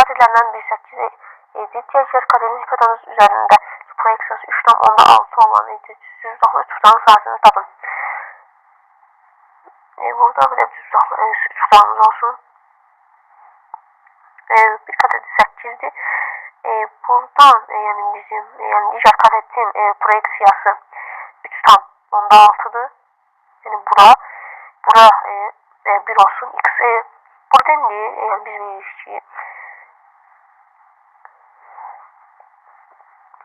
katillerden bir 8 diğer katilin hipotenüs üzerinde proyeksiyası 3,6 olan düzlüklı tutan sahasını tapın. Burada böyle düzlüklı tutanımız olsun. Bir kadet 8'di. Buradan yani bizim diğer kadetin proyeksiyası 3,6'dır. Yani bura 1 olsun. X buradan diye yani biz bir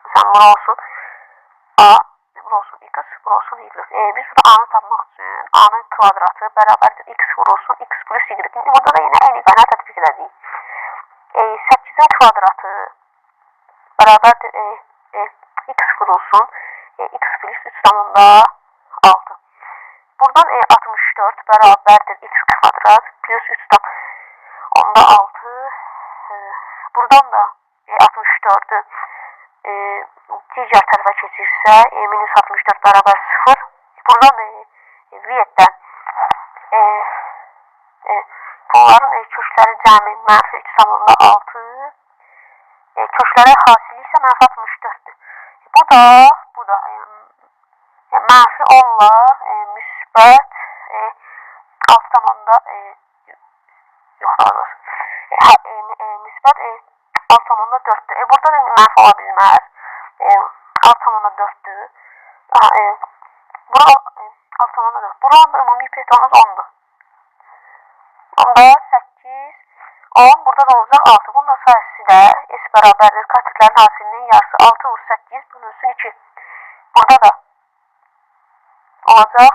mesela bura olsun A, bura olsun X, bura olsun Y. Biz burada A'nı tapmaq üçün A'nın kvadratı bərabərdir X vurulsun X plus Y. Burada da yine aynı qaynağı tətbiq edəcəyik. 8'in kvadratı bərabərdir X vurulsun X plus 3,6. Buradan 64 bərabərdir X kvadrat plus 3,6. Buradan da 64'ü diğer tarafa keçirsə minus 64 bərabər 0. Buradan V-dən bunların kökləri cəmi mənfi 3,6. Kökləri hasili isə mənfi 64'dür. Bu da mənfi 10 ilə müsbət 6,4 müsbət 6,4'dür. Burada da mənfi ola bilməz. 6,4'dür. Bura 6,4. Buranın da ümumi hipotenüs 10'dur. Onda 8, 10, burada da olacaq 6. Bunun da sayısı da S bərabərdir. Katillərin hasilinin yarısı 6 vur 8, bunun üstün 2. Burada da olacaq